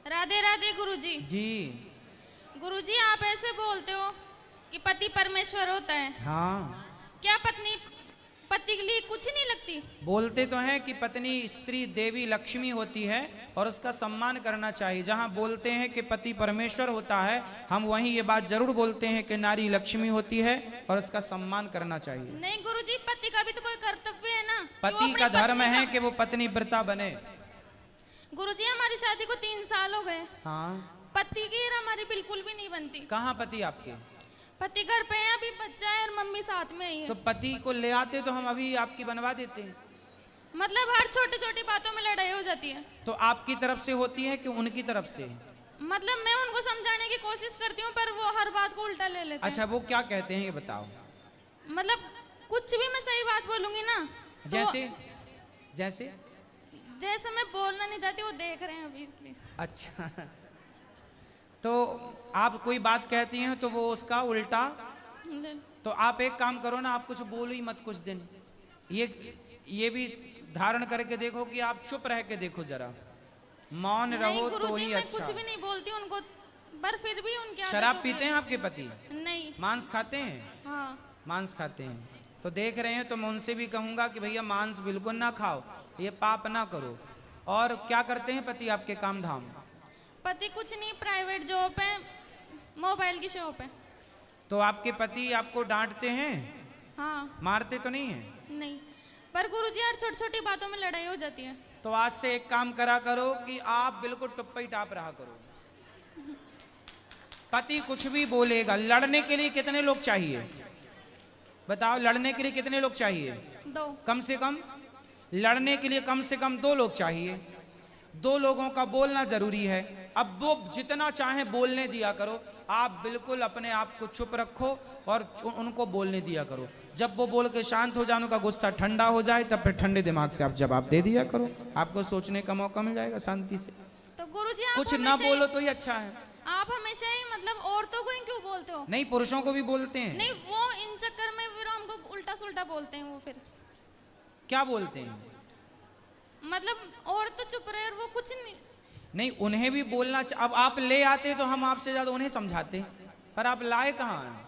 राधे राधे गुरुजी। जी। गुरुजी आप ऐसे बोलते हो कि पति परमेश्वर होता है। हाँ, क्या पत्नी पति के लिए कुछ नहीं लगती? बोलते तो हैं कि पत्नी स्त्री देवी लक्ष्मी होती है और उसका सम्मान करना चाहिए। जहाँ बोलते हैं कि पति परमेश्वर होता है, हम वहीं ये बात जरूर बोलते हैं कि नारी लक्ष्मी होती है और उसका सम्मान करना चाहिए। नहीं गुरुजी, पति का भी तो कोई कर्तव्य है ना। पति का धर्म है कि वो पत्नी व्रता बने। गुरुजी हमारी शादी को 3 साल हो गए। हाँ, पति की हमारी बिल्कुल भी नहीं बनती। कहाँ पति आपके? पति घर पे है, अभी बच्चा है और मम्मी साथ में ही है। तो पति को ले आते तो हम अभी आपकी बनवा देते हैं। मतलब हर छोटी छोटी बातों में लड़ाई हो जाती है। तो आपकी तरफ से होती है कि उनकी तरफ से? मतलब मैं उनको समझाने की कोशिश करती हूँ पर वो हर बात को उल्टा ले लेते हैं। अच्छा, वो क्या कहते हैं ये बताओ। मतलब कुछ भी मैं सही बात बोलूंगी ना तो जैसे जैसे जैसे मैं बोलना नहीं चाहती, वो देख रहे हैं अभी इसलिए। अच्छा, तो आप कोई बात कहती हैं तो वो उसका उल्टा। तो आप एक काम करो ना, आप कुछ बोलो ही मत कुछ दिन। ये भी धारण करके देखो कि आप चुप रह के देखो, जरा मौन रहो तो ही मैं अच्छा। कुछ भी नहीं बोलती उनको, पर फिर भी उनके शराब पीते हैं आपके पति? नहीं। मांस खाते हैं? हाँ। मांस खाते हैं तो देख रहे हैं, तो मैं उनसे भी कहूंगा कि भैया मांस बिल्कुल ना खाओ, ये पाप ना करो। और क्या करते हैं पति आपके काम धाम? पति कुछ नहीं, प्राइवेट जॉब है, मोबाइल की शॉप है। तो आपके पति आपको डांटते हैं? हाँ। मारते तो नहीं है? नहीं, पर गुरुजी यार छोटी छोटी बातों में लड़ाई हो जाती है। तो आज से एक काम करा करो कि आप बिल्कुल टुप्पा ही टाप रहा करो। पति कुछ भी बोलेगा, लड़ने के लिए कितने लोग चाहिए बताओ? लड़ने के लिए कितने लोग चाहिए? 2। कम से कम लड़ने के लिए कम से कम 2 लोग चाहिए। 2 लोगों का बोलना जरूरी है। अब वो जितना चाहे बोलने दिया करो, आप बिल्कुल अपने आप को चुप रखो और उनको बोलने दिया करो। जब वो बोल के शांत हो जाए, उनका गुस्सा ठंडा हो जाए, तब फिर ठंडे दिमाग से आप जवाब दे दिया करो। आपको सोचने का मौका मिल जाएगा शांति से। तो गुरुजी कुछ ना बोलो तो ही अच्छा है। आप हमेशा ही मतलब औरतों को ही क्यों बोलते हो? नहीं, पुरुषों को भी बोलते हैं। नहीं, वो इन चक्कर में फिर हमको उल्टा सुल्टा बोलते हैं। वो फिर क्या बोलते हैं? मतलब औरत तो चुप रहे और वो कुछ नहीं। नहीं, उन्हें भी बोलना अब आप ले आते तो हम आपसे ज्यादा उन्हें समझाते, पर आप लाए कहाँ हैं?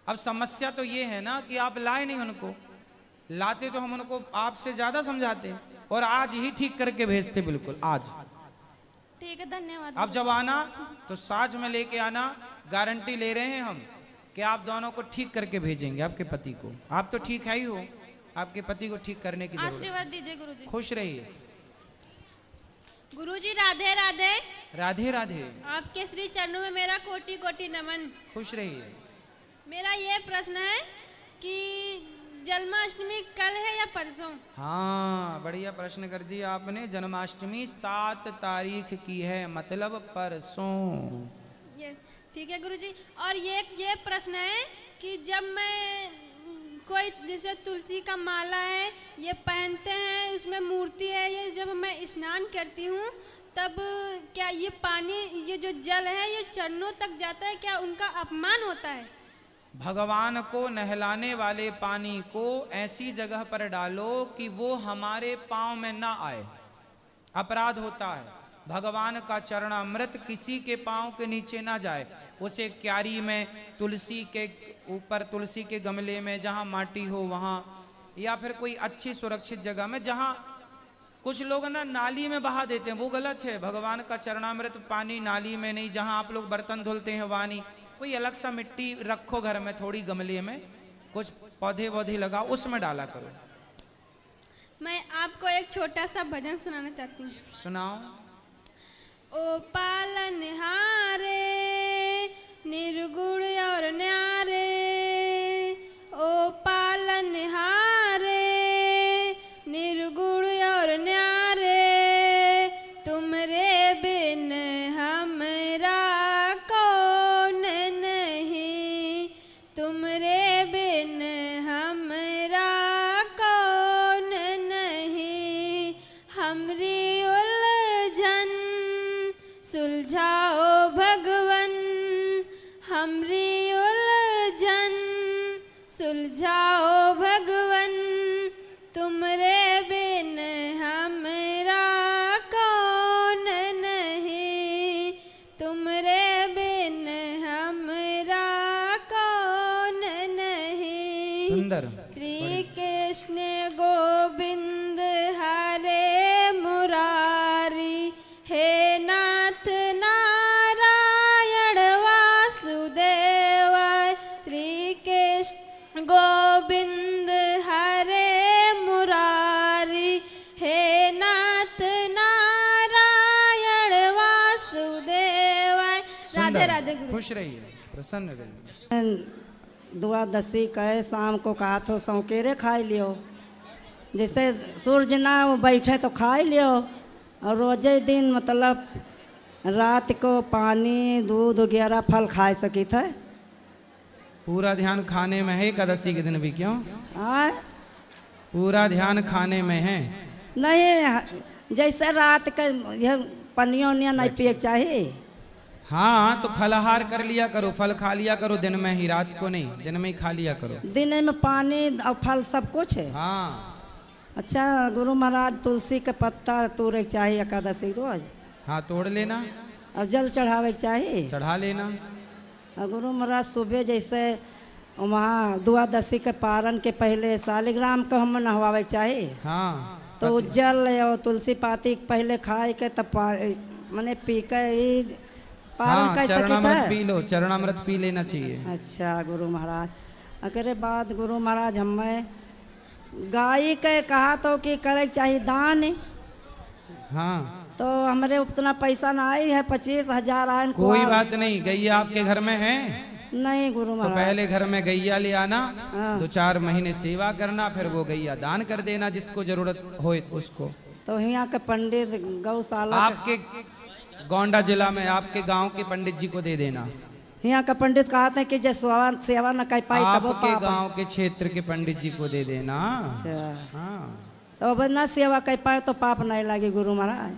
अब समस्या तो ये है ना कि आप लाए नहीं उनको। लाते तो हम उनको आपसे ज्यादा समझाते और आज ही ठीक करके भेजते, बिल्कुल आज। ठीक है, धन्यवाद। अब जब आना तो साज में लेके आना, गारंटी ले रहे हैं हम कि आप दोनों को ठीक करके भेजेंगे आपके पति को। आप तो ठीक है ही हो, आपके पति को ठीक करने की जरूरत है। आशीर्वाद दीजिए गुरुजी। खुश रहिए। गुरुजी राधे राधे। राधे राधे। आपके श्री चरणों में मेरा कोटि कोटि नमन। खुश रहिए। मेरा ये प्रश्न है कि जन्माष्टमी कल है या परसों? हाँ, बढ़िया प्रश्न कर दिया आपने। जन्माष्टमी 7 तारीख की है, मतलब परसों। ये ठीक है गुरुजी। और ये प्रश्न है कि जब मैं कोई जैसे तुलसी का माला है ये पहनते हैं, उसमें मूर्ति है, ये जब मैं स्नान करती हूँ तब क्या ये पानी, ये जो जल है ये चरणों तक जाता है? क्या उनका अपमान होता है? भगवान को नहलाने वाले पानी को ऐसी जगह पर डालो कि वो हमारे पांव में ना आए, अपराध होता है। भगवान का चरणामृत किसी के पांव के नीचे ना जाए। उसे क्यारी में, तुलसी के ऊपर, तुलसी के गमले में, जहां माटी हो वहां, या फिर कोई अच्छी सुरक्षित जगह में। जहां कुछ लोग ना नाली में बहा देते हैं, वो गलत है। भगवान का चरणामृत पानी नाली में नहीं, जहां आप लोग बर्तन धुलते हैं वहां नहीं। कोई अलग सा मिट्टी रखो घर में, थोड़ी गमले में कुछ पौधे वौधे लगाओ, उसमें डाला करो। मैं आपको एक छोटा सा भजन सुनाना चाहती हूँ। सुनाओ। ओ पालनहारे निर्गुण और न्यारे, ओ पालनहारे निर्गुण और न्यारे, तुमरे बिन हमरा कौन नहीं, तुमरे बिन हमरा कौन नहीं, हमरी उलझन सुलझाओ भगवन, हमरी उलझन सुलझाओ भगवन, तुमरे बिन हमरा कौन नहीं। सुंदर। श्री कृष्ण गोविंद हरे मुरारी, हे नाथ नारायण वासुदेवाय। श्री कृष्ण गोविंद हरे मुरारी, हे नाथ नारायण वासुदेवाय। राधे राधे गुरु। खुश रहिए, प्रसन्न रहिए। द्वादशी कहे शाम को कहा तो सौकेरे खाई लियो, जैसे सूरज ना बैठे तो खाई लियो। और रोजे दिन मतलब रात को पानी दूध वगैरह फल खा सकी थे। पूरा ध्यान खाने में है एकादशी के दिन भी, क्यों? हाँ पूरा ध्यान खाने में है? नहीं, जैसे रात का यह पनिया उनिया नहीं पिए चाहिए। हाँ तो फलाहार कर लिया करो, फल खा लिया करो दिन में ही, रात को नहीं, दिन में ही खा लिया करो। दिन में पानी और फल सब कुछ है। हाँ। अच्छा गुरु महाराज, तुलसी का पत्ता तोड़े चाहिए एकादशी रोज। हाँ तोड़ लेना और जल चढ़ावे चाहिए, चढ़ा लेना। और गुरु महाराज सुबह जैसे वहाँ द्वादशी के पारण के पहले शालिग्राम को हम नहवावे चाहिए। हाँ तो जल और तुलसी पाती पहले खाए के तब मैंने पी के ही पारण हाँ, कर चरणामृत सकते पी लो, चरणामृत पी लेना चाहिए। अच्छा गुरु महाराज, अकरे बाद गुरु महाराज हमें गाय के कहा तो कि करे चाहिए दान। हाँ तो हमारे उतना पैसा ना आई है, 25,000 आए। कोई बात नहीं, गैया आपके घर में है? नहीं गुरु तो महाराज। पहले घर में गैया ले आना, हाँ। 2-4 महीने सेवा करना, फिर वो गैया दान कर देना जिसको जरूरत हो उसको। तो यहाँ के पंडित गौशाला आपके गोंडा जिला में आपके गांव के पंडित जी को दे देना। यहाँ का पंडित कहते हैं कि जो सेवा न कर पाई तब वो आपके पाप। गांव के क्षेत्र के पंडित जी को दे देना। अच्छा, हाँ तो अब न सेवा कर पाए तो पाप नहीं लगे गुरु महाराज।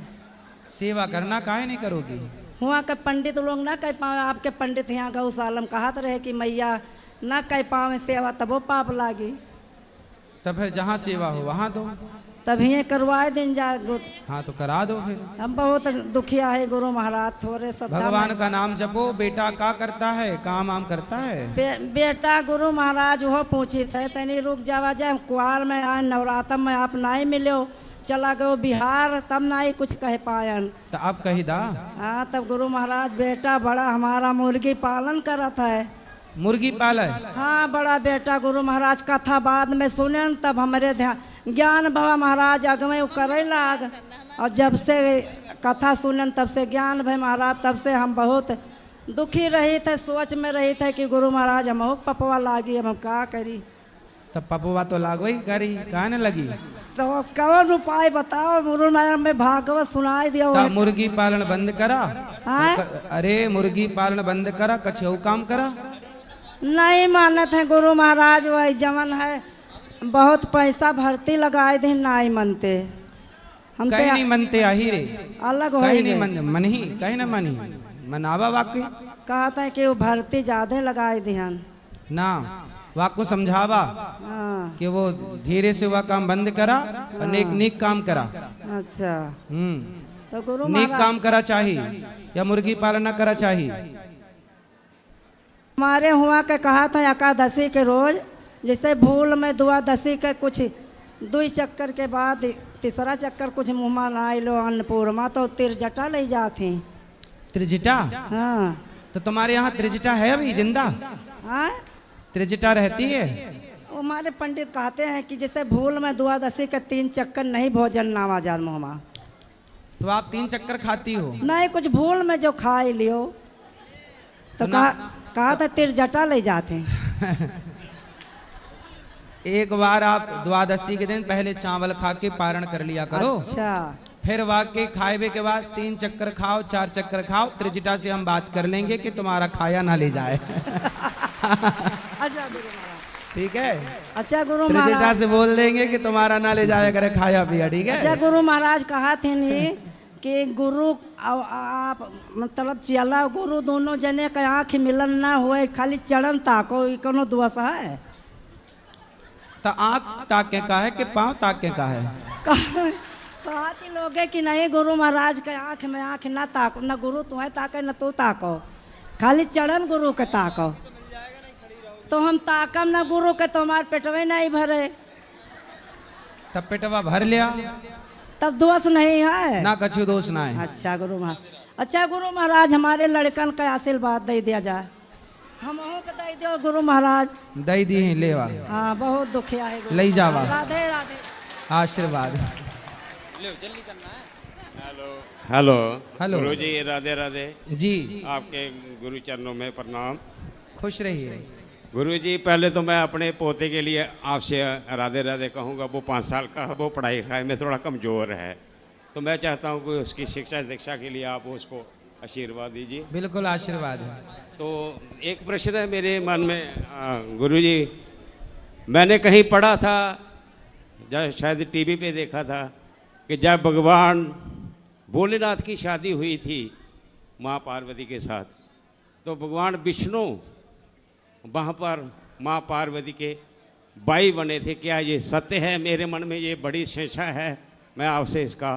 सेवा करना काहे नहीं करोगी? वहाँ के पंडित लोग ना कर पाए, आपके पंडित यहाँ गौशाला में कहते रहे कि मैया न कर पावे सेवा तब वो पाप लागी। तब फिर जहाँ सेवा हो वहाँ दो। तभी ये करवाए दिन जा। हाँ तो करा दो फिर। हम बहुत दुखिया है गुरु महाराज, थोड़े श्रद्धा भगवान का नाम जपो। बेटा क्या करता है, काम आम करता है? बेटा गुरु महाराज वो पूछी थे तनी रुक जावा जाए, कुआर में आए नवरात्र में आप नहीं मिलो, चला गयो बिहार, तब नहीं कुछ कह पायन। तो आप कही दा। हाँ तब गुरु महाराज बेटा बड़ा हमारा मुर्गी पालन करत है। मुर्गी पाले? हाँ बड़ा बेटा गुरु महाराज कथा बाद में सुने तब हमारे ज्ञान भवा महाराज अगमे करे लाग। और जब से कथा सुने तब से ज्ञान भय महाराज, तब से हम बहुत दुखी रही थे, सोच में रही थे कि गुरु महाराज हम पपवा लागी, अब हम क्या करी। तब पपुआ तो लागो ही करी, कहा न लगी? तो कौन उपाय बताओ गुरु महाराज, में भागवत सुनाई दियो। तब मुर्गी पालन बंद करा। हाँ? अरे मुर्गी पालन बंद करा, कछऊ काम करा। नहीं मानत है गुरु महाराज, वही जमन है बहुत पैसा भर्ती लगाए थे, नहीं मनते हमसे। कहीं नहीं मनते आही रे, अलग हो कहीं नहीं मन मन ही कहीं ना मनी मनावा वाक्य। कहते हैं कि वो भर्ती ज्यादा लगाए ध्यान ना, वाक्य समझावा हाँ। कि वो धीरे से वह काम बंद करा और नेक नेक काम करा। अच्छा तो गुरु नेक महाराज काम करा चाहिए या मुर्गी पालन न करा चाहिए। हमारे हुआ के कहा था एकादशी के रोज, जैसे भूल में द्वादशी के कुछ 2 चक्कर के बाद तीसरा चक्कर कुछ मुँह में ना लो अन्नपूर्णा तो तिरजटा ले जाती। त्रिजटा? हाँ। तो तुम्हारे यहाँ त्रिजटा है अभी जिंदा? हाँ त्रिजटा रहती है? हमारे पंडित कहते हैं कि जैसे भूल में द्वादशी के 3 चक्कर नहीं भोजन नामा जात मुँह। तो आप 3 चक्कर खाती हो? नहीं, कुछ भूल में जो खा लियो तो कहा था तिरजटा ले जाते हैं। एक बार आप द्वादशी के दिन पहले चावल खा के पारण कर लिया करो। अच्छा। फिर वाकई खाए के बाद 3 चक्कर खाओ, 4 चक्कर खाओ, त्रिजटा से हम बात कर लेंगे कि तुम्हारा खाया ना ले जाए। अच्छा गुरु महाराज। ठीक है? अच्छा गुरु त्रिजटा महाराज से बोल देंगे कि तुम्हारा ना ले जाया करे खाया पिया। ठीक है? अच्छा गुरु महाराज कहा थे नहीं कि गुरु आप मतलब चला गुरु दोनों जने के आँख मिलन ना हुए, खाली चरण ताको, ये कोनो दोष है? तो आँख ताके का है कि पाँव ताके का है? कहती लोग कि नहीं गुरु महाराज के आँख में आँख ना ताको, न गुरु तुम्हें ताके न तू ताको, खाली चरण गुरु के ताको। तो हम ताकम ना गुरु के तुम्हारे पेटवे नहीं भरे, तब पेटवा भर लिया, तब दोष नहीं है ना कछु दोष ना है। अच्छा गुरु महाराज, अच्छा गुरु महाराज हमारे लड़कन का आशीर्वाद दे दिया जाए, हम को दे दो गुरु महाराज। दई दी है लेवा, हाँ बहुत दुखिया है गुरु ले जावा, राधे राधे आशीर्वाद। Hello hello. गुरु जी राधे राधे जी आपके गुरु चरणों में प्रणाम। खुश रहिए। गुरु जी पहले तो मैं अपने पोते के लिए आपसे राधे राधे कहूँगा। वो 5 साल का है, वो पढ़ाई लिखाई में थोड़ा कमज़ोर है, तो मैं चाहता हूँ कि उसकी शिक्षा दीक्षा के लिए आप उसको आशीर्वाद दीजिए। बिल्कुल आशीर्वाद है। तो एक प्रश्न है मेरे मन में गुरु जी, मैंने कहीं पढ़ा था, शायद टीवी पे देखा था कि जब भगवान भोलेनाथ की शादी हुई थी माँ पार्वती के साथ, तो भगवान विष्णु वहाँ पर माँ पार्वती के भाई बने थे। क्या ये सत्य है? मेरे मन में ये बड़ी शंका है, मैं आपसे इसका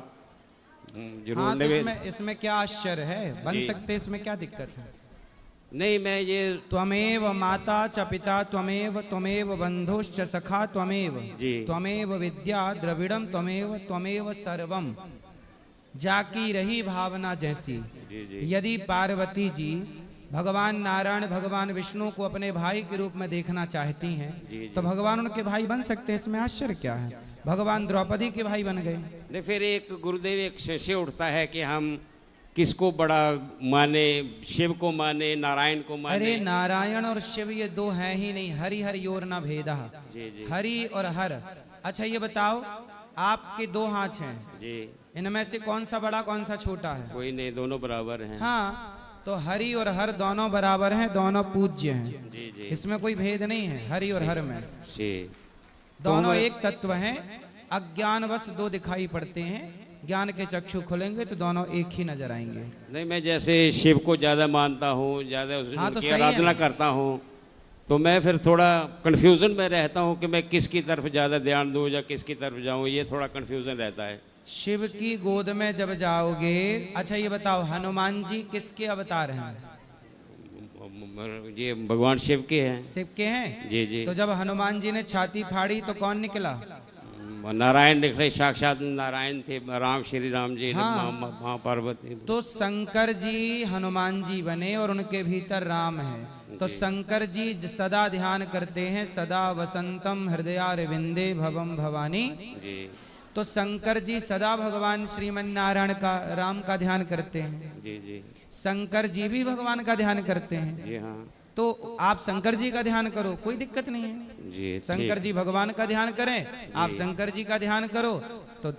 जरूर हाँ, तो निवेदन। इसमें क्या आश्चर्य है, बन जी। सकते, इसमें क्या दिक्कत है? नहीं, मैं ये त्वमेव माता च पिता त्वमेव बंधुश्च सखा त्वमेव जी। त्वमेव विद्या द्रविड़म त्वमेव सर्वम। जाकी रही भावना जैसी। जी जी यदि पार्वती जी भगवान नारायण भगवान विष्णु को अपने भाई के रूप में देखना चाहती हैं, जी, जी। तो भगवान उनके भाई बन सकते हैं, इसमें आश्चर्य क्या है? भगवान द्रौपदी के भाई बन गए। नहीं, फिर एक गुरुदेव एक संशय उठता है कि हम किसको बड़ा माने, शिव को माने, नारायण को माने। अरे नारायण और शिव ये दो हैं ही नहीं, हरि हर योर न भेदा। जी जी हरि और हर। अच्छा ये बताओ, आपके 2 हाथ हैं, जी, इनमें से कौन सा बड़ा कौन सा छोटा है? कोई नहीं, दोनों बराबर हैं। हाँ, तो हरि और हर दोनों बराबर हैं, दोनों पूज्य हैं, जी जी इसमें कोई भेद नहीं है हरि और हर में। जी। दोनों मैं- एक तत्व हैं, अज्ञानवश 2 दिखाई पड़ते हैं, ज्ञान के चक्षु खुलेंगे तो दोनों एक ही नजर आएंगे। नहीं, मैं जैसे शिव को ज़्यादा मानता हूँ, ज़्यादा हाँ, तो उनकी सही है। आराधना करता हूँ, तो मैं फिर थोड़ा कन्फ्यूज़न में रहता हूँ कि मैं किसकी तरफ ज़्यादा ध्यान दूँ या किसकी तरफ जाऊँ, ये थोड़ा कन्फ्यूज़न रहता है। शिव की गोद में जब जाओगे, अच्छा ये बताओ हनुमान जी किसके अवतार हैं? ये भगवान शिव के हैं। शिव के हैं। जी जी। तो जब हनुमान जी ने छाती फाड़ी तो कौन निकला? नारायण निकले, साक्षात नारायण थे, राम श्री राम जी, हाँ। माँ पार्वती। तो शंकर जी हनुमान जी बने और उनके भीतर राम है। तो शंकर जी सदा ध्यान करते हैं, सदा वसंतम हृदयारविंदे भवम भवानी। जी तो शंकर जी सदा भगवान श्रीमन नारायण का, राम का ध्यान करते हैं। जी जी शंकर जी भी भगवान का ध्यान करते हैं। जी हाँ तो आप शंकर जी का ध्यान करो, कोई दिक्कत नहीं है। जी। शंकर ठीक। जी भगवान का ध्यान करें, आप शंकर जी का ध्यान करो, तो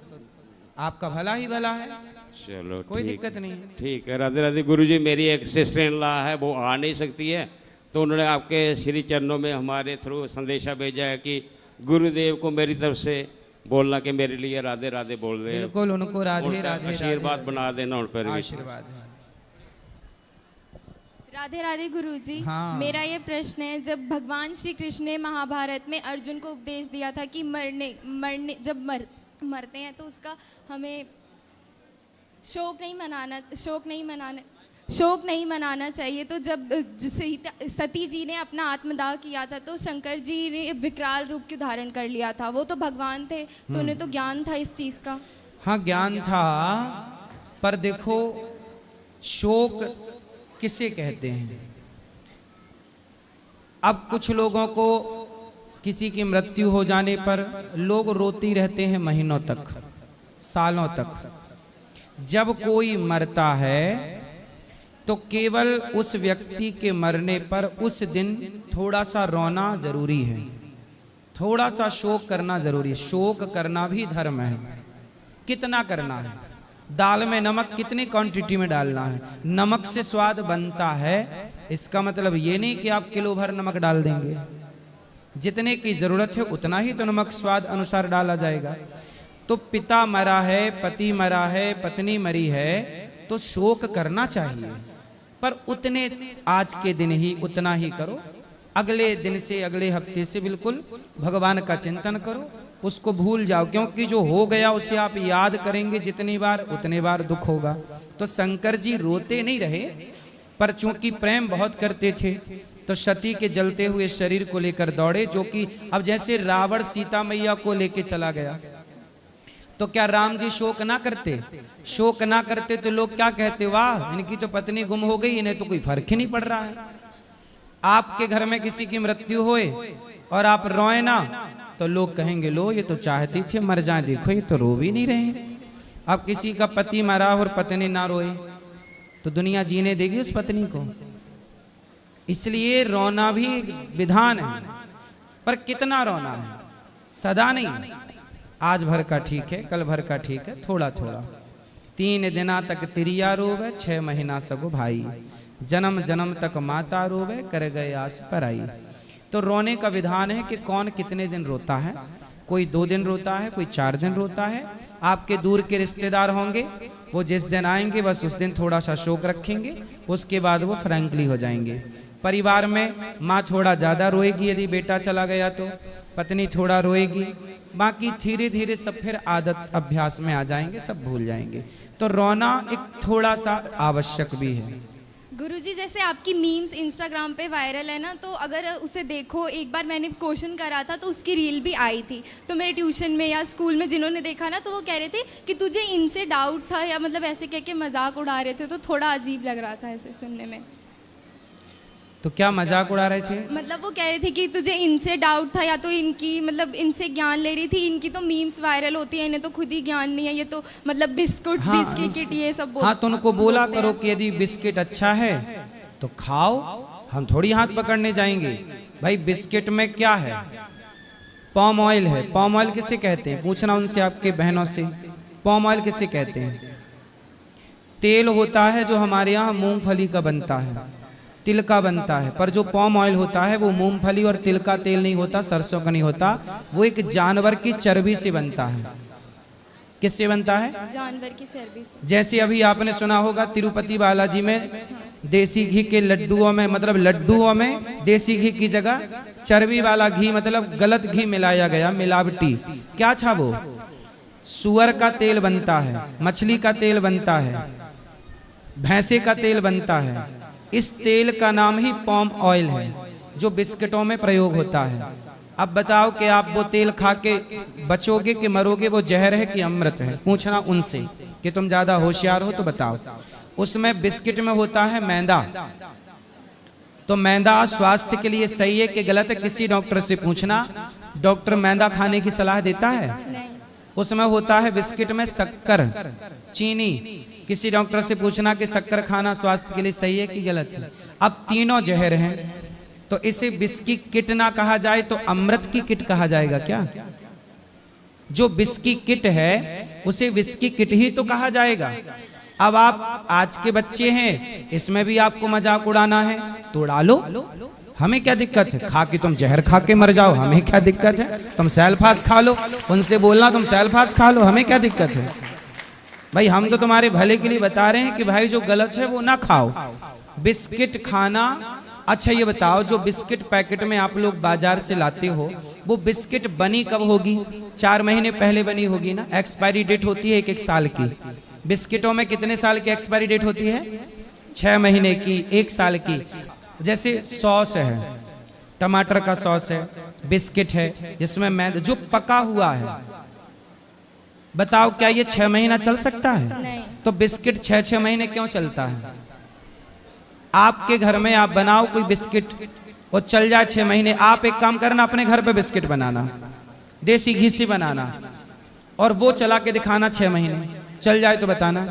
आपका भला ही भला है, चलो कोई ठीक। दिक्कत नहीं है। ठीक है, राधे राधे। गुरु जी, मेरी एक सिस्टर इन लॉ है, वो आ नहीं सकती है, तो उन्होंने आपके श्री चरणों में हमारे थ्रू संदेशा भेजा है कि गुरुदेव को मेरी तरफ से बोलना कि मेरे लिए राधे राधे बोल दे, बिल्कुल, उनको राधे राधे आशीर्वाद बना देना उन पर भी। आशीर्वाद है। राधे राधे गुरुजी। हाँ। मेरा ये प्रश्न है, जब भगवान श्री कृष्ण ने महाभारत में अर्जुन को उपदेश दिया था कि जब मरते हैं तो उसका हमें शोक नहीं मनाना चाहिए। तो जब सती जी ने अपना आत्मदाह किया था तो शंकर जी ने विकराल रूप क्यों धारण कर लिया था? वो तो भगवान थे, तो उन्हें तो ज्ञान था इस चीज़ का। हाँ ज्ञान था, पर देखो शोक किसे कहते हैं? अब कुछ लोगों को किसी की मृत्यु हो जाने पर लोग रोती रहते हैं महीनों तक, सालों तक। जब कोई मरता है तो केवल उस व्यक्ति के मरने पर उस दिन थोड़ा सा रोना जरूरी है, थोड़ा सा शोक करना जरूरी है। शोक करना भी धर्म है। कितना करना है? दाल में नमक कितनी क्वांटिटी में डालना है? नमक से स्वाद बनता है, इसका मतलब ये नहीं कि आप किलो भर नमक डाल देंगे। जितने की जरूरत है उतना ही तो नमक स्वाद अनुसार डाला जाएगा। तो पिता मरा है, पति मरा है, पत्नी मरी है, तो शोक करना चाहिए, पर उतने आज के दिन ही उतना ही करो। अगले दिन से, अगले हफ्ते से बिल्कुल भगवान का चिंतन करो, उसको भूल जाओ, क्योंकि जो हो गया उसे आप याद करेंगे जितनी बार उतने बार दुख होगा। तो शंकर जी रोते नहीं रहे, पर चूंकि प्रेम बहुत करते थे तो सती के जलते हुए शरीर को लेकर दौड़े, जो कि अब जैसे रावण सीता मैया को लेके चला गया, तो क्या राम जी शोक ना करते? शोक ना करते तो लोग क्या कहते, वाह इनकी तो पत्नी गुम हो गई, इन्हें तो कोई फर्क ही नहीं पड़ रहा है। आपके घर में किसी की मृत्यु होए और आप रोए ना, तो लोग कहेंगे लो ये तो चाहती थी मर जाए, देखो ये तो रो भी नहीं रहे। अब किसी का पति मरा और पत्नी ना रोए तो दुनिया जीने देगी उस पत्नी को? इसलिए रोना भी एक विधान है, पर कितना रोना है, सदा नहीं। आज भर का ठीक है, कल भर का ठीक है, थोड़ा थोड़ा। 3 दिना तक तिरिया रोवे, 6 महीना सगो भाई, जन्म जन्म तक माता रोवे, कर गए आस पर आई। तो रोने का विधान है कि कौन कितने दिन रोता है। कोई 2 दिन रोता है, कोई 4 दिन रोता है। आपके दूर के रिश्तेदार होंगे, वो जिस दिन आएंगे बस उस दिन थोड़ा सा शोक रखेंगे, उसके बाद वो फ्रैंकली हो जाएंगे। परिवार में माँ थोड़ा ज़्यादा रोएगी यदि बेटा चला गया तो, पत्नी थोड़ा रोएगी, बाकी धीरे धीरे सब फिर आदत अभ्यास में आ जाएंगे, सब भूल जाएंगे। तो रोना एक थोड़ा सा आवश्यक भी है। गुरुजी जैसे आपकी मीम्स इंस्टाग्राम पे वायरल है ना, तो अगर उसे देखो, एक बार मैंने क्वेश्चन करा था तो उसकी रील भी आई थी, तो मेरे ट्यूशन में या स्कूल में जिन्होंने देखा ना, तो वो कह रहे थे कि तुझे इनसे डाउट था, या मतलब ऐसे कह के मजाक उड़ा रहे थे, तो थोड़ा अजीब लग रहा था ऐसे सुनने में। तो क्या मजाक उड़ा रहे थे? मतलब वो कह रहे थे कि तुझे इनसे डाउट था, या तो इनकी मतलब इनसे ज्ञान ले रही थी, इनकी तो मीम्स वायरल होती है, इन्हें तो खुद ही ज्ञान नहीं है, ये तो मतलब बिस्कुट बिस्किट ये सब बोलते। हाँ, तो उनको बोला करो कि यदि बिस्किट अच्छा है तो खाओ, हम थोड़ी हाथ पकड़ने जाएंगे। भाई बिस्किट में क्या है? पॉम ऑयल है। पॉम ऑयल किसे कहते हैं? पूछना उनसे, आपके बहनों से, पॉम ऑयल किसे कहते हैं? तेल होता है जो हमारे यहाँ मूंगफली का बनता है, तिल का बनता है, पर जो पॉम ऑयल होता है वो मूंगफली और तिल का तेल नहीं होता, सरसों का नहीं होता, वो एक जानवर की चर्बी से बनता है। किससे बनता है? जानवर की चर्बी से। जैसे अभी आपने सुना होगा तिरुपति बालाजी में देसी घी के लड्डुओं में, मतलब लड्डुओं में देसी घी की जगह चर्बी वाला घी, मतलब गलत घी मिलाया गया, मिलावटी। क्या था वो? सुअर का तेल बनता है, मछली का तेल बनता है, भैंसे का तेल बनता है। इस तेल का नाम ही पॉम ऑयल है, जो बिस्किटों में प्रयोग होता है। अब बताओ कि आप वो तेल खा के बचोगे कि मरोगे? वो जहर है कि अमृत है? पूछना उनसे कि तुम ज्यादा होशियार हो तो बताओ। उसमें बिस्किट में होता है मैदा, तो मैदा स्वास्थ्य के लिए सही है कि गलत है? किसी डॉक्टर से पूछना, डॉक्टर मैदा खाने की सलाह देता है? नहीं। उसमें होता है बिस्किट में शक्कर, चीनी। किसी डॉक्टर से पूछना कि शक्कर खाना स्वास्थ्य के लिए सही है कि गलत है? अब तीनों जहर हैं, तो इसे बिस्की किट ना कहा जाए तो अमृत की किट कहा जाएगा क्या? जो बिस्की किट है उसे विस्की किट ही तो कहा जाएगा। अब आप आज के बच्चे हैं, इसमें भी आपको मजाक उड़ाना है तो उड़ा लो, हमें क्या दिक्कत है? खा के तुम जहर खा के मर जाओ, हमें क्या दिक्कत है? तुम सेल्फास खा लो, उनसे बोलना तुम सेल्फास खा लो, हमें क्या दिक्कत है? भाई हम तो तुम्हारे भले के लिए बता रहे हैं कि भाई जो गलत है वो ना खाओ। बिस्किट खाना, अच्छा ये बताओ, जो बिस्किट पैकेट में आप लोग बाजार से लाते हो, वो बिस्किट बनी कब होगी? 4 महीने पहले बनी होगी ना। एक्सपायरी डेट होती है 1 साल की। बिस्किटों में कितने साल की एक्सपायरी डेट होती है? 6 महीने की, 1 साल की। जैसे सॉस है, टमाटर का सॉस है, बिस्किट है जिसमें मैदा, जो पका हुआ है, बताओ क्या ये 6 महीना चल सकता है? नहीं। तो बिस्किट 6-6 महीने क्यों चलता है? आपके घर में आप बनाओ कोई बिस्किट, वो चल जाए 6 महीने। आप एक काम करना, अपने घर पे बिस्किट बनाना, देसी घी से बनाना, और वो चला के दिखाना 6 महीने चल जाए तो बताना।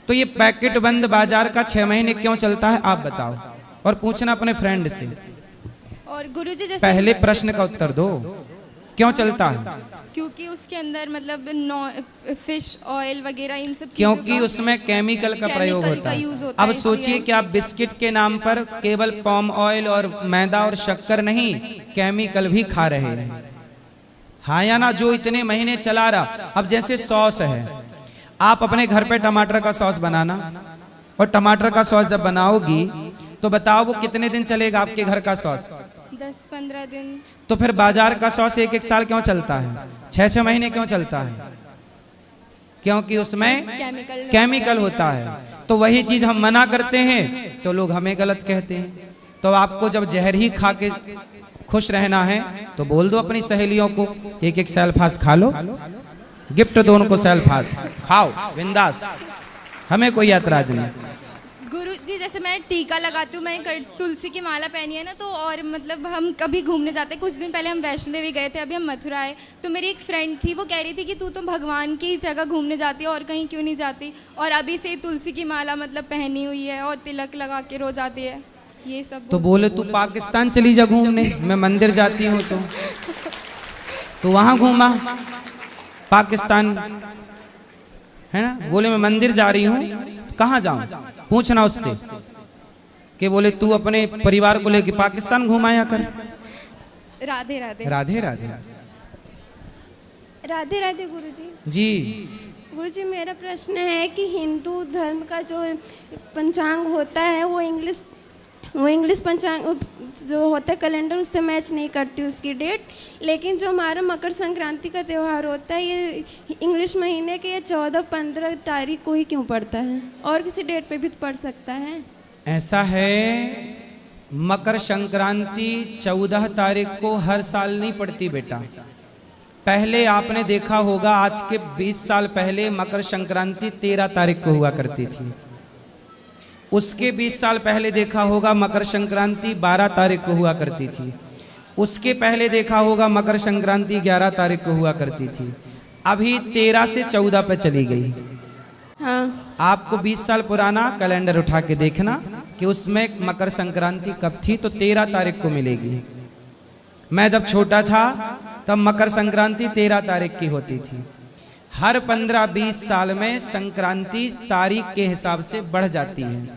तो ये पैकेट बंद बाजार का 6 महीने क्यों चलता है आप बताओ, और पूछना अपने फ्रेंड से। और गुरुजी जैसे पहले प्रश्न का उत्तर दो, क्यों चलता है? क्योंकि उसके अंदर मतलब फिश ऑयल वगैरह इन सब क्योंकि उसमें केमिकल का प्रयोग होता है। अब सोचिए कि आप बिस्किट के नाम पर केवल पॉम ऑयल और मैदा और शक्कर नहीं, केमिकल भी खा रहे हैं। हाँ या ना? जो इतने महीने चला रहा। अब जैसे सॉस है, आप अपने घर पे टमाटर का सॉस बनाना, और टमाटर का सॉस जब बनाओगी तो बताओ वो कितने दिन चलेगा आपके घर का सॉस? 10-15 दिन। तो फिर बाजार का सॉस 1-1 साल क्यों चलता है? 6-6 महीने क्यों चलता है? क्योंकि उसमें केमिकल होता है। तो वही चीज हम मना करते हैं तो लोग हमें गलत कहते हैं। तो आपको जब जहर ही खा के खुश रहना है तो बोल दो अपनी सहेलियों को एक एक सेल्फास खा लो, गिफ्ट दो उनको सेल्फास, खाओ बिंदास, हमें कोई ऐतराज नहीं। गुरु जी जैसे मैं टीका लगाती हूँ, मैं तुलसी की माला पहनी है ना, तो और मतलब हम कभी घूमने जाते हैं, कुछ दिन पहले हम वैष्णो देवी गए थे, अभी हम मथुरा आए, तो मेरी एक फ्रेंड थी, वो कह रही थी कि तू तो भगवान की जगह घूमने जाती है और कहीं क्यों नहीं जाती, और अभी से तुलसी की माला मतलब पहनी हुई है और तिलक लगा के रोज आती है, ये सब। तो बोले तू पाकिस्तान चली जा घूमने, मैं मंदिर जाती हूँ तो वहां घूमा, पाकिस्तान है ना, बोले मैं मंदिर जा रही हूँ, कहाँ जाऊं, पूछना उससे कि बोले तू अपने परिवार को लेके पाकिस्तान घुमाया कर। राधे राधे। राधे राधे। राधे राधे गुरुजी। जी गुरुजी मेरा प्रश्न है कि हिंदू धर्म का जो पंचांग होता है वो इंग्लिश पंचांग जो होता है कैलेंडर उससे मैच नहीं करती उसकी डेट, लेकिन जो हमारा मकर संक्रांति का त्यौहार होता है ये इंग्लिश महीने के 14-15 तारीख को ही क्यों पड़ता है, और किसी डेट पे भी पड़ सकता है? ऐसा है, मकर संक्रांति 14 तारीख को हर साल नहीं पड़ती बेटा। पहले आपने देखा होगा आज के 20 साल पहले मकर संक्रांति 13 तारीख को हुआ करती थी, उसके 20 साल पहले देखा होगा मकर संक्रांति 12 तारीख को हुआ करती थी, उसके पहले देखा होगा मकर संक्रांति 11 तारीख को हुआ करती थी, अभी 13 से 14 पे चली गई। हाँ। आपको 20 साल पुराना कैलेंडर उठा के देखना कि उसमें मकर संक्रांति कब थी, तो 13 तारीख को मिलेगी। मैं जब छोटा था तब मकर संक्रांति 13 तारीख की होती थी। हर 15-20 साल में संक्रांति तारीख के हिसाब से बढ़ जाती है,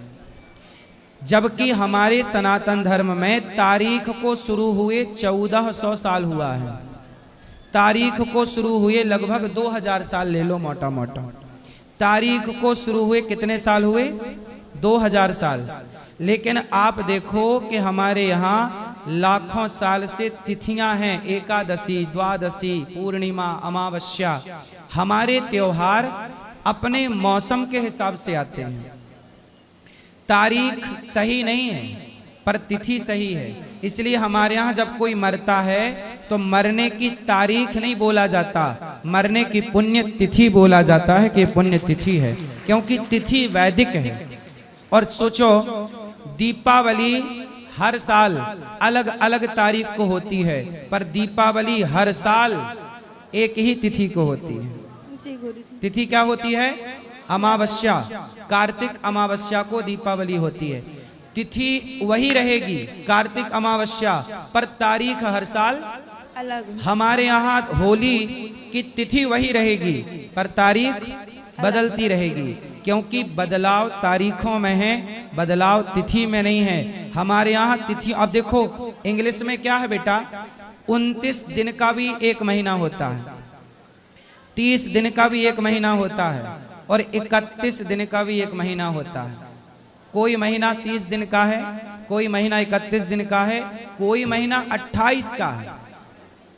जबकि हमारे सनातन धर्म में तारीख को शुरू हुए 1400 साल हुआ है, तारीख को शुरू हुए लगभग 2000 साल ले लो मोटा मोटा, तारीख को शुरू हुए कितने साल हुए, 2000 साल। लेकिन आप देखो कि हमारे यहाँ लाखों साल से तिथियां हैं, एकादशी, द्वादशी, पूर्णिमा, अमावस्या, हमारे त्योहार अपने मौसम के हिसाब से आते हैं। तारीख सही नहीं है पर तिथि सही है, इसलिए हमारे यहाँ जब कोई मरता है तो मरने की तारीख नहीं बोला जाता, मरने की पुण्य तिथि बोला जाता है कि पुण्य तिथि है, क्योंकि तिथि वैदिक है। और सोचो दीपावली हर साल अलग अलग तारीख को होती है, पर दीपावली हर साल एक ही तिथि को होती है। जी गुरुजी। तिथि क्या होती है, अमावस्या, कार्तिक अमावस्या को दीपावली होती है। तिथि वही रहेगी कार्तिक अमावस्या, पर तारीख हर साल अलग। हमारे यहाँ होली की तिथि वही रहेगी पर तारीख बदलती रहेगी, क्योंकि बदलाव तारीखों में है, बदलाव तिथि में नहीं है। हमारे यहाँ तिथि, अब देखो इंग्लिश में क्या है बेटा, 29 दिन का भी एक महीना होता है, 30 दिन का भी एक महीना होता है, और 31 दिन का भी एक महीना होता है। कोई महीना 30 दिन का है, कोई महीना 31 दिन का है, कोई महीना 28 का है।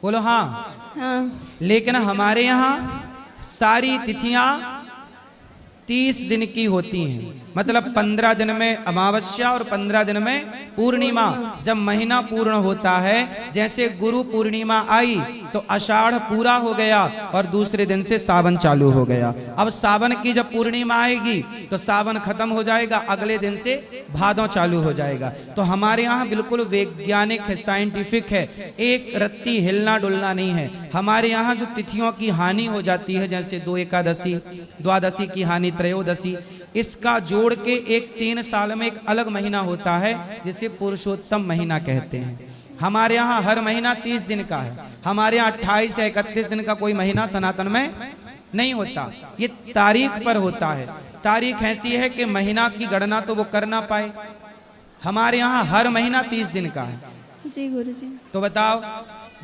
बोलो हाँ। हाँ। लेकिन हमारे यहाँ सारी तिथियां 30 दिन की होती हैं, मतलब 15 दिन में अमावस्या और 15 दिन में पूर्णिमा। जब महीना पूर्ण होता है, जैसे गुरु पूर्णिमा आई तो आषाढ़ पूरा हो गया और दूसरे दिन से सावन चालू हो गया। अब सावन की जब पूर्णिमा आएगी तो सावन खत्म हो जाएगा, अगले दिन से भादों चालू हो जाएगा। तो हमारे यहाँ बिल्कुल वैज्ञानिक है, साइंटिफिक है, एक रत्ती हिलना डुलना नहीं है। हमारे यहाँ जो तिथियों की हानि हो जाती है, जैसे 2 एकादशी, द्वादशी की हानि, त्रयोदशी, इसका जोड़ के एक 3 साल में एक अलग महीना होता है जिसे पुरुषोत्तम महीना कहते हैं। हमारे यहाँ हर महीना 30 दिन का है, हमारे यहाँ 28 या 31 दिन का कोई महीना सनातन में नहीं होता। ये तारीख पर होता है, तारीख ऐसी है कि महीना की गणना तो वो कर ना पाए। हमारे यहाँ हर महीना 30 दिन का है। जी गुरुजी। तो बताओ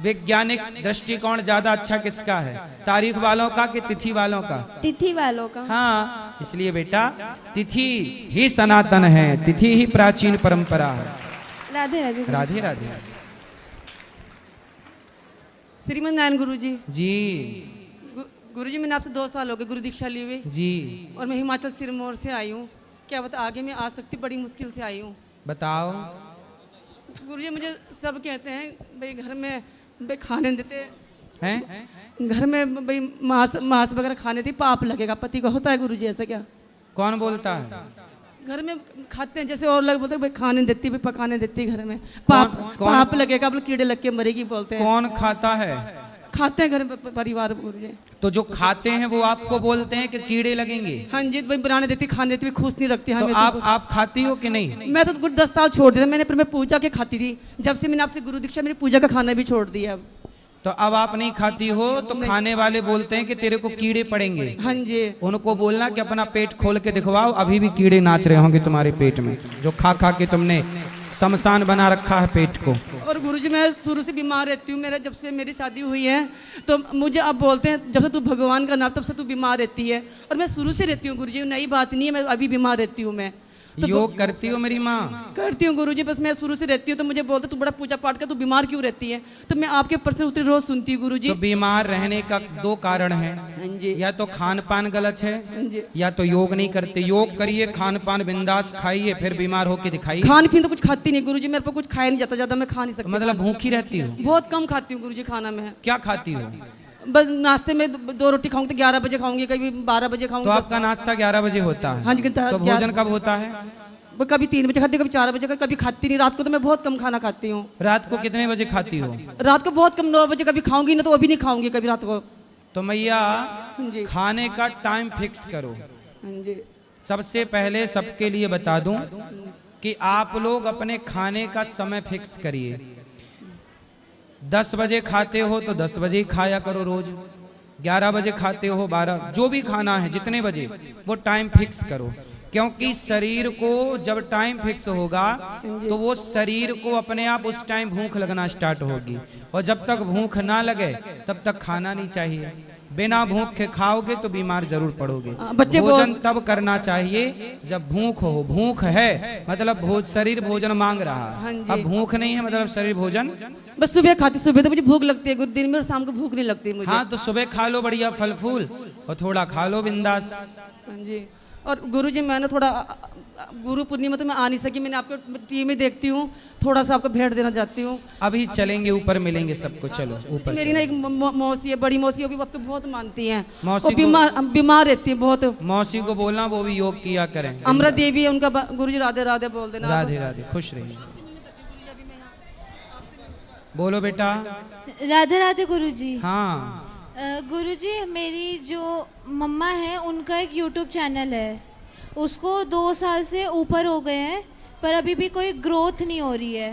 वैज्ञानिक दृष्टिकोण ज्यादा अच्छा किसका है, तारीख वालों का कि तिथि वालों का? तिथि वालों का। हाँ, इसलिए बेटा तिथि ही सनातन है, तिथि ही प्राचीन परंपरा है। राधे राधे। राधे राधे। श्रीमन नारायण गुरुजी। जी गुरुजी मैंने आपसे 2 साल हो गए गुरु दीक्षा लिए हुए जी। और मैं हिमाचल सिरमौर से आई हूँ। क्या बता आगे मैं आ सकती, बड़ी मुश्किल से आई हूँ। बताओ। गुरुजी मुझे सब कहते हैं भाई घर में भाई खाने नहीं देते, हैं? घर में भाई मांस वगैरह खाने थी पाप लगेगा, पति को होता है गुरुजी ऐसा क्या? कौन बोलता है? घर में खाते हैं जैसे और लोग बोलते हैं भाई खाने नहीं देती, भाई पकाने नहीं देती, घर में पाप लगेगा, बोले कीड़े लग के मरेगी बोलते हैं। कौन खाता है? खाते हैं घर में परिवार गुरुजी। तो जो खाते हैं वो आपको बोलते हैं कि कीड़े लगेंगे? हाँ जी, भाई बनाने देती, खाने देती, खुश नहीं रखती हमें। तो आप खाती हो कि नहीं? मैं तो गुरु 10 साल छोड़ दिया मैंने, पर मैं पूजा के खाती थी, जब से मैंने आपसे गुरु दीक्षा मेरी पूजा का खाना भी छोड़ दिया अब। तो अब आप नहीं खाती हो तो खाने वाले बोलते हैं कि तेरे को कीड़े पड़ेंगे। हाँ जी, उनको बोलना कि अपना पेट खोल के दिखवाओ, अभी भी कीड़े नाच रहे होंगे तुम्हारे पेट में, जो खा खा के तुमने शमशान बना रखा है पेट को। और गुरुजी मैं शुरू से बीमार रहती हूँ, मेरा जब से मेरी शादी हुई है तो मुझे अब बोलते हैं जब से तू भगवान का नाम, तब से तू बीमार रहती है। और मैं शुरू से रहती हूँ गुरुजी, नई बात नहीं है, मैं अभी बीमार रहती हूँ। मैं तो योग करती हो मेरी माँ? करती हूँ गुरुजी, बस मैं शुरू से रहती हूँ तो मुझे बोलते तू बड़ा पूजा पाठ कर, तू बीमार क्यों रहती है? तो मैं आपके प्रश्न उत्तर रोज सुनती हूँ गुरुजी। तो बीमार रहने का 2 कारण है, हाँ जी, या तो खान पान गलत है, हाँ जी। या तो योग नहीं करते। योग करिए, खान पान बिंदास खाइए, फिर बीमार होके दिखाइए। खान पीन तो कुछ खाती नहीं गुरुजी, मेरे को कुछ खाया नहीं जाता, ज्यादा मैं खा नहीं सकती। मतलब भूखी रहती हो? बहुत कम खाती हूँ गुरुजी खाना में। क्या खाती हो? बस नाश्ते में 2 रोटी खाऊंगी तो 11 बजे खाऊंगी, कभी 12 बजे तो खाऊंगी। आपका नाश्ता 11 बजे होता है? हाँ जी, तो भोजन कब होता है? कभी 3 बजे खाती हूँ, कभी 4 बजे, कभी खाती नहीं। रात को तो मैं बहुत कम खाना खाती हूँ। रात को कितने बजे खाती हो? रात को बहुत कम, 9 बजे कभी खाऊंगी ना, तो अभी नहीं खाऊंगी कभी रात को। तो मैया हाँ जी, खाने का टाइम फिक्स करो। हाँ जी, सबसे पहले सबके लिए बता दूं कि आप लोग अपने खाने का समय फिक्स करिए। 10 बजे खाते हो तो 10 बजे ही खाया करो रोज। 11 बजे खाते हो 12, जो भी खाना है जितने बजे, वो टाइम फिक्स करो। क्योंकि शरीर को जब टाइम फिक्स होगा तो वो शरीर को अपने आप उस टाइम भूख लगना स्टार्ट होगी, और जब तक भूख ना लगे तब तक खाना नहीं चाहिए। बिना भूख के खाओगे तो बीमार जरूर पड़ोगे। बच्चे भोजन तब करना चाहिए जब भूख हो। भूख है मतलब शरीर भोजन मांग रहा हाँ है, जी। अब भूख नहीं है मतलब शरीर भोजन। बस सुबह खाती, सुबह तो मुझे भूख लगती है दिन में, और शाम को भूख नहीं लगती मुझे। हाँ, तो सुबह खा लो बढ़िया फल फूल, और थोड़ा खा लो बिंदास। हाँ जी। और गुरुजी मैंने थोड़ा गुरु पूर्णिमा तो मैं आ नहीं सकी, मैंने आपको टीवी में देखती हूँ, थोड़ा सा आपको भेंट देना चाहती हूँ। अभी चलेंगे ऊपर, मिलेंगे सबको। चलो ऊपर। मेरी ना एक मौसी है, बड़ी मौसी, वो भी आपको बहुत मानती हैं। मौसी वो बीमार रहती है बहुत। मौसी को बोलना वो भी योग किया करें। अमृत देवी है उनका। गुरुजी राधे राधे बोल देना। राधे राधे, खुश रहिए। बोलो बेटा। राधे राधे गुरुजी। हाँ गुरुजी, मेरी जो मम्मा है उनका एक यूट्यूब चैनल है, उसको 2 साल से ऊपर हो गए हैं, पर अभी भी कोई ग्रोथ नहीं हो रही है।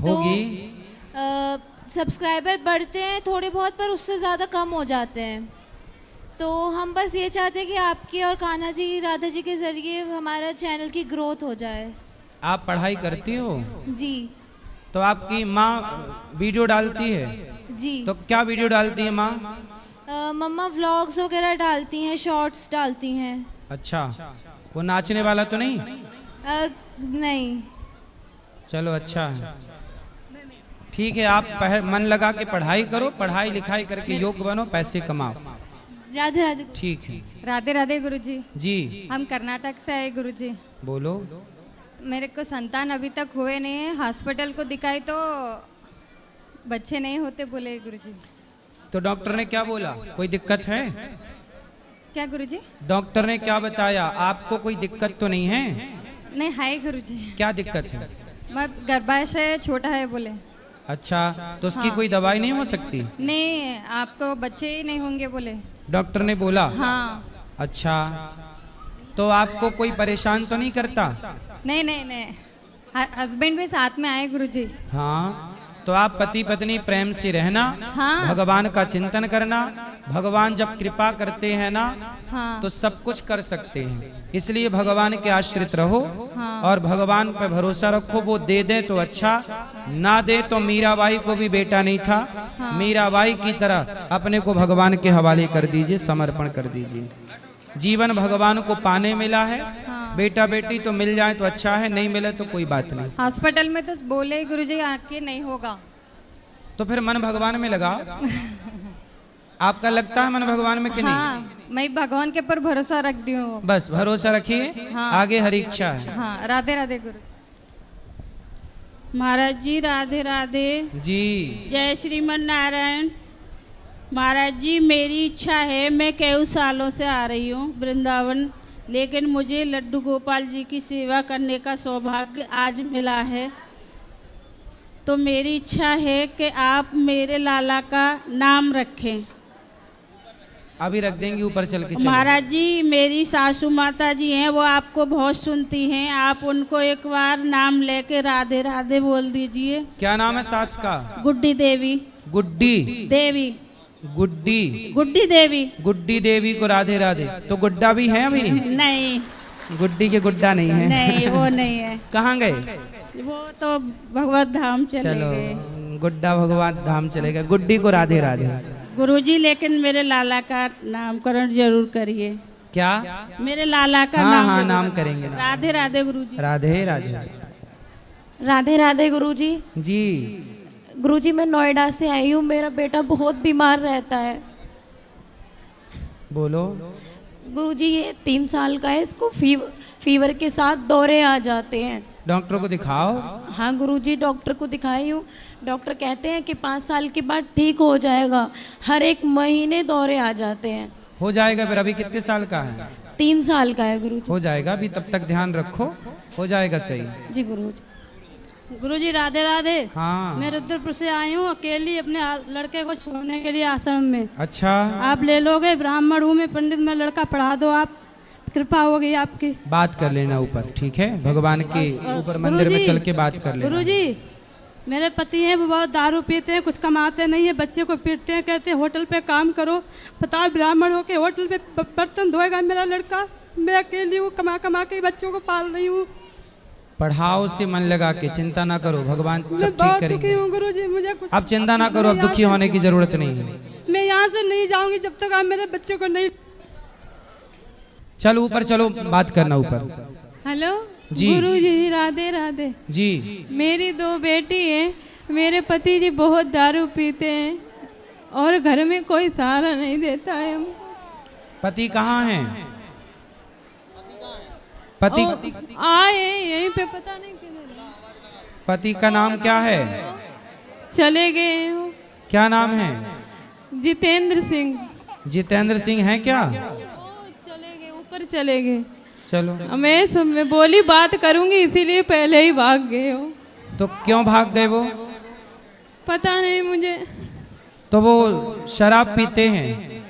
होगी। सब्सक्राइबर बढ़ते हैं थोड़े बहुत, पर उससे ज़्यादा कम हो जाते हैं। तो हम बस ये चाहते हैं कि आपकी और कान्हा जी राधा जी के ज़रिए हमारा चैनल की ग्रोथ हो जाए। आप पढ़ाई करती हो? जी तो आपकी माँ वीडियो डालती है? जी। तो क्या वीडियो डालती है माँ? मम्मा व्लॉग्स वगैरह डालती हैं, शॉर्ट्स डालती हैं। अच्छा, वो नाचने वाला तो नहीं? नहीं। चलो अच्छा है, ठीक है। आप मन लगा के पढ़ाई करो, पढ़ाई लिखाई करके योग बनो, पैसे कमाओ। राधे राधे। ठीक है। राधे राधे गुरुजी। जी हम कर्नाटक से आए गुरुजी। बोलो। मेरे को संतान अभी तक हुए नहीं है, हॉस्पिटल को दिखाई तो बच्चे नहीं होते बोले गुरुजी। तो डॉक्टर ने क्या बोला? कोई दिक्कत है? क्या गुरुजी? डॉक्टर ने क्या बताया? आपको कोई दिक्कत तो नहीं है? नहीं है गुरुजी। क्या दिक्कत है? मैं गर्भाशय छोटा है बोले। अच्छा, तो उसकी कोई दवाई नहीं हो सकती? नहीं, आपको बच्चे ही नहीं होंगे बोले डॉक्टर ने बोला? हाँ। अच्छा, तो आपको कोई परेशान तो नहीं करता? नहीं नहीं नहीं, हस्बैंड भी साथ में आए गुरुजी। हाँ, तो आप पति पत्नी प्रेम से रहना। हाँ। भगवान का चिंतन करना। भगवान जब कृपा करते हैं ना, हाँ। तो सब कुछ कर सकते हैं। इसलिए भगवान के आश्रित रहो। हाँ। और भगवान पर भरोसा रखो। वो दे दे तो अच्छा, ना दे तो मीराबाई को भी बेटा नहीं था। हाँ। मीराबाई की तरह अपने को भगवान के हवाले कर दीजिए, समर्पण कर दीजिए। जीवन भगवान को पाने मिला है। हाँ। बेटा बेटी तो मिल जाए तो अच्छा है, नहीं मिले तो कोई बात नहीं। हॉस्पिटल में तो बोले गुरुजी आके नहीं होगा। तो फिर मन भगवान में लगाओ। आपका लगता है मन भगवान में कि नहीं? हाँ, मैं भगवान के ऊपर भरोसा रख दी हूँ। बस भरोसा रखिए। हाँ। आगे हरी इच्छा है। हाँ, राधे राधे गुरु। महाराज जी राधे राधे। जी जय श्रीमन नारायण। महाराज जी मेरी इच्छा है, मैं कई सालों से आ रही हूँ वृंदावन, लेकिन मुझे लड्डू गोपाल जी की सेवा करने का सौभाग्य आज मिला है। तो मेरी इच्छा है कि आप मेरे लाला का नाम रखें। अभी रख देंगे, ऊपर चल के चलो। महाराज जी मेरी सासू माता जी हैं, वो आपको बहुत सुनती हैं, आप उनको एक बार नाम लेके राधे राधे बोल दीजिए। क्या नाम है सास का? गुड्डी देवी। गुड्डी देवी। गुड्डी गुड्डी देवी। गुड्डी देवी को राधे राधे। तो गुड्डा भी है अभी? नहीं, गुड्डी के गुड्डा नहीं है। नहीं वो नहीं है। कहाँ गए? वो तो भगवत धाम चले चलो गए। गुड्डा भगवान धाम चले गए, गुड्डी को राधे राधे। गुरुजी लेकिन मेरे लाला का नामकरण जरूर करिए। क्या? मेरे लाला का हाँ नाम हाँ जरूर नाम करिए। करेंगे ना। राधे राधे गुरुजी। राधे राधे। राधे राधे गुरुजी। जी गुरुजी मैं नोएडा से आई हूँ, मेरा बेटा बहुत बीमार रहता है। बोलो। गुरुजी ये 3 साल का है, इसको फीवर के साथ दौरे आ जाते हैं। डॉक्टर को दिखाओ। हाँ गुरुजी डॉक्टर को दिखाई हूँ, डॉक्टर कहते हैं कि 5 साल के बाद ठीक हो जाएगा, हर 1 महीने दौरे आ जाते हैं। हो जाएगा। फिर अभी कितने साल का है? 3 साल का है गुरुजी। हो जाएगा, अभी तब तक ध्यान रखो, हो जाएगा सही। जी गुरुजी। गुरुजी राधे राधे। हाँ मैं रुद्रपुर से आई हूँ अकेली अपने लड़के को छोड़ने के लिए आश्रम में। अच्छा आप ले लोगे? ब्राह्मण हूँ मैं, पंडित, मैं लड़का पढ़ा दो, आप कृपा होगी आपकी। बात कर लेना ऊपर, ठीक है? भगवान के ऊपर मंदिर में चल के बात कर लेना। गुरुजी मेरे पति हैं, वो बहुत दारू पीते हैं, कुछ कमाते नहीं है, बच्चे को पीटते हैं, कहते हैं होटल पे काम करो। बताओ ब्राह्मण हो के होटल पे बर्तन धोएगा मेरा लड़का? मैं अकेली हूँ, कमा कमा के बच्चों को पाल रही हूँ। पढ़ाओ से मन लगा के, चिंता ना करो, भगवान मैं सब ठीक बहुत दुखी करेंगे। हूँ गुरुजी, मुझे कुछ अब चिंता ना करो, अब दुखी होने की जरूरत नहीं है। मैं यहाँ से नहीं जाऊंगी जब तक आप मेरे बच्चे को नहीं। चलो ऊपर चलो, बात करना ऊपर। हेलो जी। गुरुजी राधे राधे। जी मेरी 2 बेटी हैं, मेरे पति जी बहुत दारू पीते हैं और घर में कोई सहारा नहीं देता है। पति कहाँ हैं? पति आए यहीं पे, पता नहीं किधर पति का नाम क्या है? चले गए हो। क्या नाम है? जितेंद्र सिंह। जितेंद्र सिंह है क्या? चले गए, ऊपर चले गए। चलो मैं बोली बात करूंगी, इसीलिए पहले ही भाग गए हो। तो क्यों भाग गए वो? पता नहीं मुझे। तो वो शराब पीते हैं।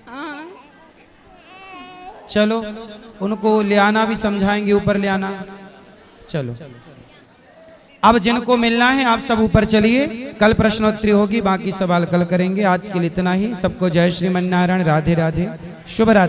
हाँ। चलो उनको ले आना, भी समझाएंगे, ऊपर ले आना। चलो अब जिनको मिलना है आप सब ऊपर चलिए, कल प्रश्नोत्तरी होगी, बाकी सवाल कल करेंगे। आज के लिए इतना ही। सबको जय श्रीमन नारायण, राधे राधे, शुभ रात्रि।